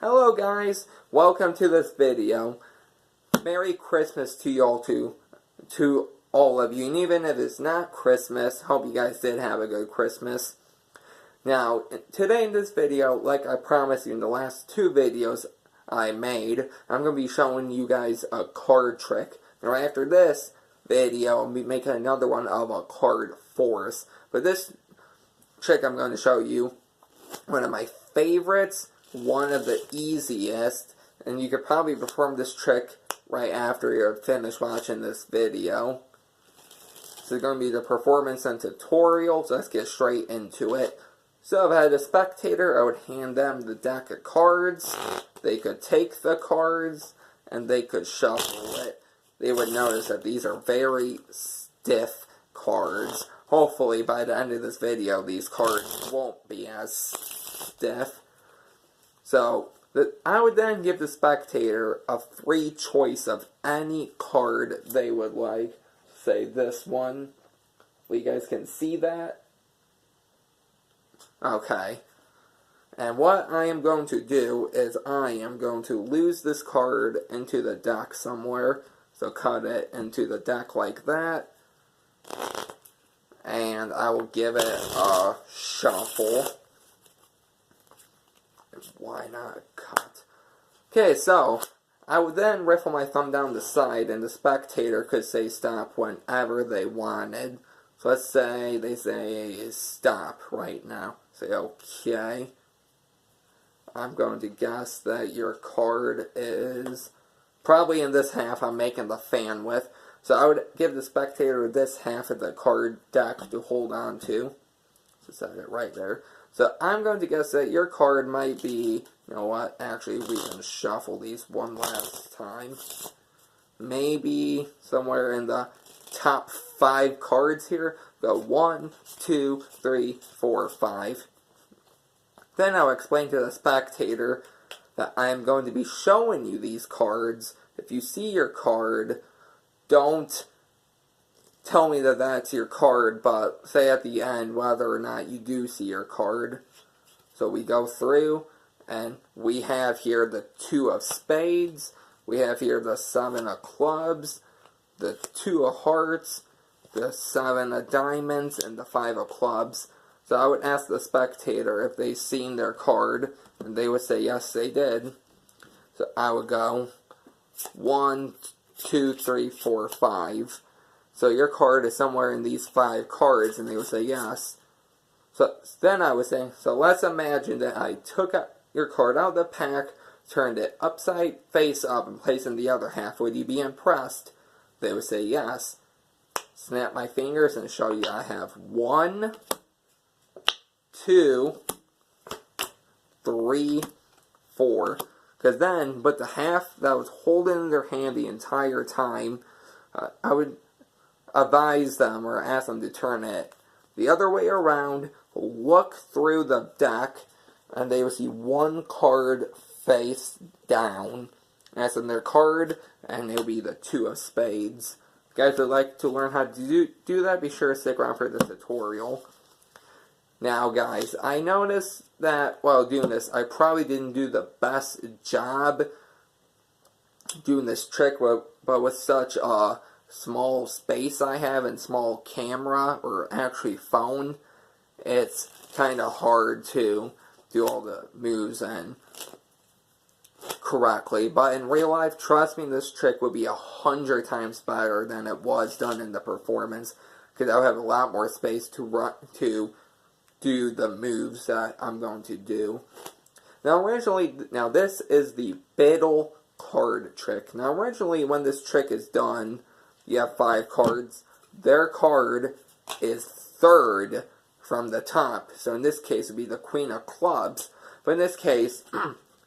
Hello guys, welcome to this video. Merry Christmas to y'all to all of you, and even if it's not Christmas, hope you guys did have a good Christmas. Now, today in this video, like I promised you in the last two videos I made, I'm going to be showing you guys a card trick. Now after this video, I'll be making another one of a card force. But this trick I'm going to show you, one of my favorites, one of the easiest, and you could probably perform this trick right after you're finished watching this video. So it's going to be the performance and tutorial, so let's get straight into it. So if I had a spectator, I would hand them the deck of cards. They could take the cards, and they could shuffle it. They would notice that these are very stiff cards. Hopefully by the end of this video, these cards won't be as stiff. So, I would then give the spectator a free choice of any card they would like. Say this one. You guys can see that? Okay. And what I am going to do is I am going to lose this card into the deck somewhere. So cut it into the deck like that. And I will give it a shuffle. Why not cut? Okay, so I would then riffle my thumb down the side, and the spectator could say stop whenever they wanted. So let's say they say stop right now. Say okay. I'm going to guess that your card is probably in this half I'm making the fan with. So I would give the spectator this half of the card deck to hold on to. So set it right there. So I'm going to guess that your card might be, you know what, actually we can shuffle these one last time. Maybe somewhere in the top 5 cards here. Go 1, 2, 3, 4, 5. Then I'll explain to the spectator that I'm going to be showing you these cards. If you see your card, don't tell me that that's your card, but say at the end whether or not you do see your card. So we go through, and we have here the 2 of spades, we have here the 7 of clubs, the 2 of hearts, the 7 of diamonds, and the 5 of clubs. So I would ask the spectator if they've seen their card, and they would say yes, they did. So I would go 1, 2, 3, 4, 5. So your card is somewhere in these 5 cards, and they would say yes. So then I would say, so let's imagine that I took your card out of the pack, turned it upside face up, and placed it in the other half. Would you be impressed? They would say yes. Snap my fingers and show you I have 1, 2, 3, 4. Because then, but the half that was holding in their hand the entire time, I would advise them or ask them to turn it the other way around, look through the deck, and they will see 1 card face down. That's in their card, and it will be the 2 of spades. If you guys would like to learn how to do that, be sure to stick around for the tutorial. Now guys, I noticed that while doing this, I probably didn't do the best job doing this trick, but with such a small space I have and small camera, or actually phone, it's kind of hard to do all the moves and correctly. But in real life, trust me, this trick would be 100 times better than it was done in the performance, because I would have a lot more space to do the moves that I'm going to do. Now this is the Biddle card trick. Now originally when this trick is done, you have 5 cards. Their card is 3rd from the top. So in this case it would be the Queen of Clubs. But in this case,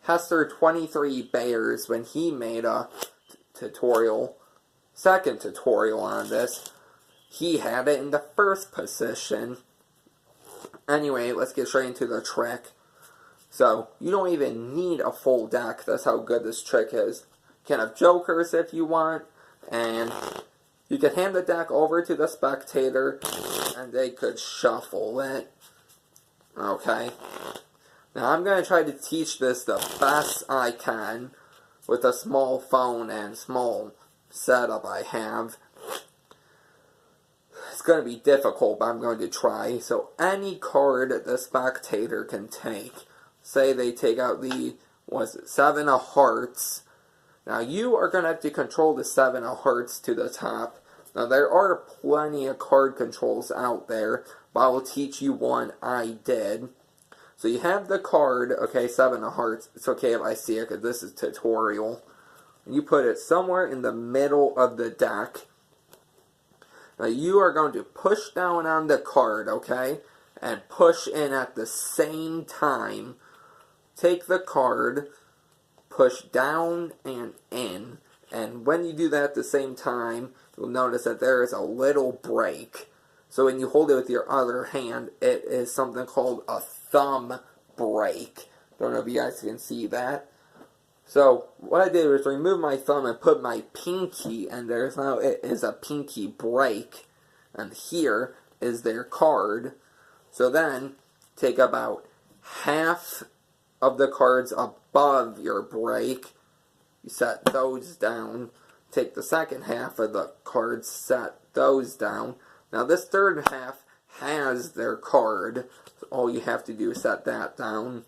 Hester 23 Bears, when he made a second tutorial on this, he had it in the 1st position. Anyway, let's get straight into the trick. So, you don't even need a full deck. That's how good this trick is. You can have jokers if you want, and you can hand the deck over to the spectator, and they could shuffle it. Okay? Now I'm going to try to teach this the best I can with a small phone and small setup I have. It's going to be difficult, but I'm going to try. So any card the spectator can take. Say they take out the, was it, 7 of hearts. Now you are going to have to control the 7 of hearts to the top. Now there are plenty of card controls out there, but I will teach you one I did. So you have the card, okay, 7 of hearts. It's okay if I see it because this is tutorial. You put it somewhere in the middle of the deck. Now you are going to push down on the card, okay, and push in at the same time. Take the card, push down and in, and when you do that at the same time, you'll notice that there is a little break. So when you hold it with your other hand, it is something called a thumb break. Don't know if you guys can see that. So what I did was remove my thumb and put my pinky, and there's now it is a pinky break, and here is their card. So then take about half of the cards above your break, you set those down. Take the second half of the cards, set those down. Now this third half has their card, so all you have to do is set that down.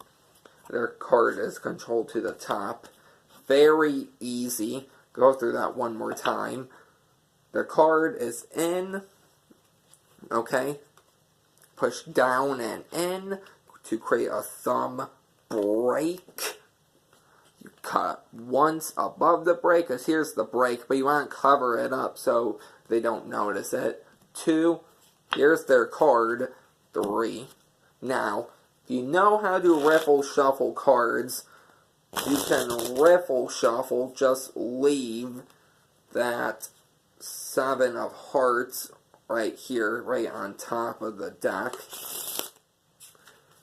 Their card is controlled to the top. Very easy. Go through that one more time. Their card is in. Okay. Push down and in to create a thumb break. You cut once above the break, because here's the break, but you want to cover it up so they don't notice it. 2. Here's their card. 3. Now, if you know how to riffle shuffle cards, you can riffle shuffle, just leave that 7 of hearts right here, right on top of the deck.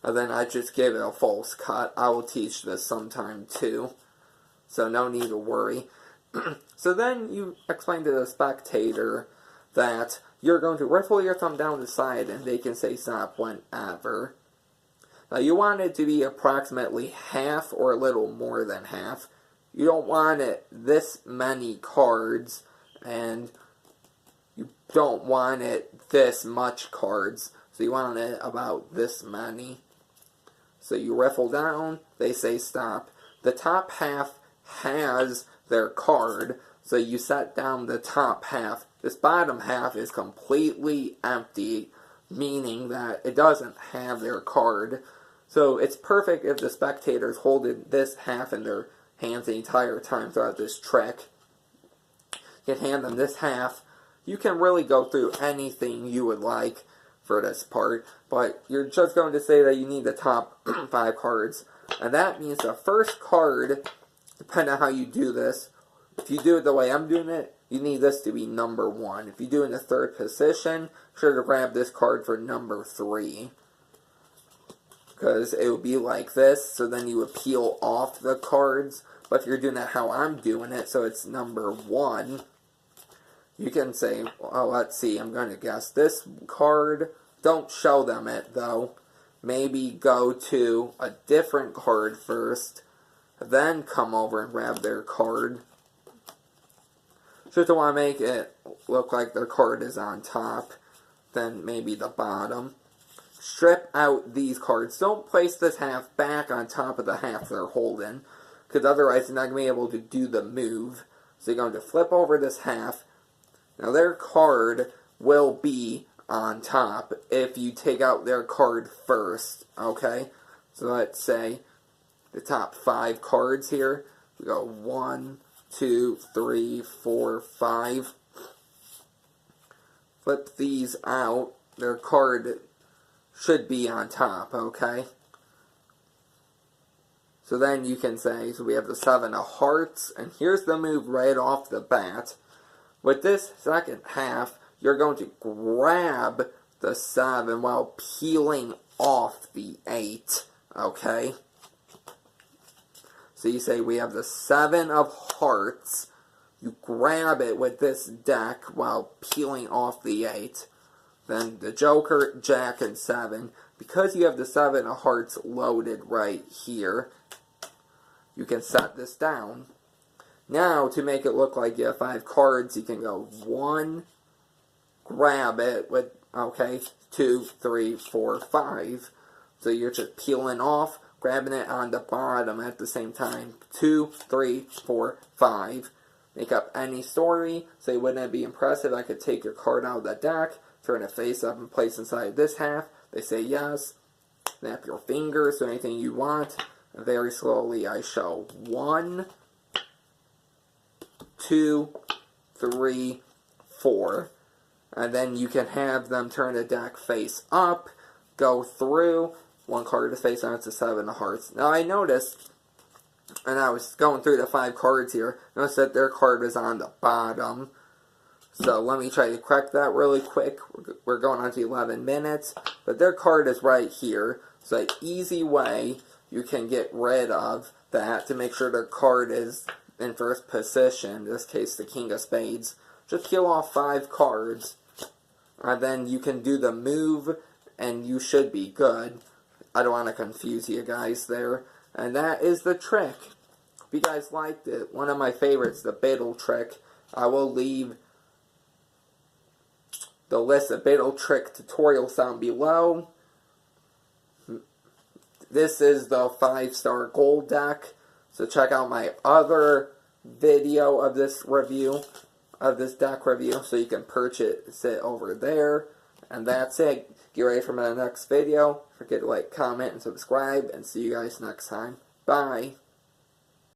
And then I just gave it a false cut. I will teach this sometime too, so no need to worry. So then you explain to the spectator that you're going to riffle your thumb down the side and they can say stop whenever. Now you want it to be approximately half or a little more than half. You don't want it this many cards, and you don't want it this much cards. So you want it about this many. So you riffle down, they say stop. The top half has their card, so you set down the top half. This bottom half is completely empty, meaning that it doesn't have their card. So it's perfect if the spectators holding this half in their hands the entire time throughout this trick. You can hand them this half. You can really go through anything you would like for this part, but you're just going to say that you need the top 5 cards, and that means the first card, depending on how you do this, if you do it the way I'm doing it, you need this to be number 1. If you do it in the 3rd position, sure to grab this card for number 3, because it would be like this, so then you would peel off the cards. But if you're doing it how I'm doing it, so it's number 1, you can say, well, let's see, I'm going to guess this card. Don't show them it, though. Maybe go to a different card first, then come over and grab their card. Just want to make it look like their card is on top, then maybe the bottom. Strip out these cards. Don't place this half back on top of the half they're holding, because otherwise you're not going to be able to do the move. So you're going to flip over this half. Now their card will be on top if you take out their card first, okay? So let's say the top 5 cards here. We go 1, 2, 3, 4, 5. Flip these out. Their card should be on top, okay? So then you can say, so we have the 7 of hearts, and here's the move right off the bat. With this second half, you're going to grab the 7 while peeling off the 8, okay? So you say we have the 7 of hearts. You grab it with this deck while peeling off the 8. Then the Joker, Jack, and 7 because you have the 7 of hearts loaded right here, you can set this down. Now, to make it look like you have 5 cards, you can go 1, grab it with, okay, 2, 3, 4, 5. So you're just peeling off, grabbing it on the bottom at the same time. 2, 3, 4, 5. Make up any story. Say, wouldn't it be impressive? I could take your card out of the deck, turn it face up, and place inside this half. They say yes. Snap your fingers, so anything you want. And very slowly I show 1, 2, 3, 4. And then you can have them turn the deck face up, go through. 1 card is face down, it's a 7 of hearts. Now I noticed, and I was going through the 5 cards here, notice that their card is on the bottom. So let me try to correct that really quick. We're going on to 11 minutes, but their card is right here. So an easy way you can get rid of that to make sure their card is in first position, in this case the King of Spades. Just peel off 5 cards, and then you can do the move, and you should be good. I don't want to confuse you guys there. And that is the trick. Hope you guys liked it. One of my favorites, the Biddle trick. I will leave the list of Biddle trick tutorials down below. This is the 5-star gold deck. So check out my other video of this review, of this deck review, so you can purchase it over there. And that's it. Get ready for my next video. Don't forget to like, comment, and subscribe, and see you guys next time. Bye.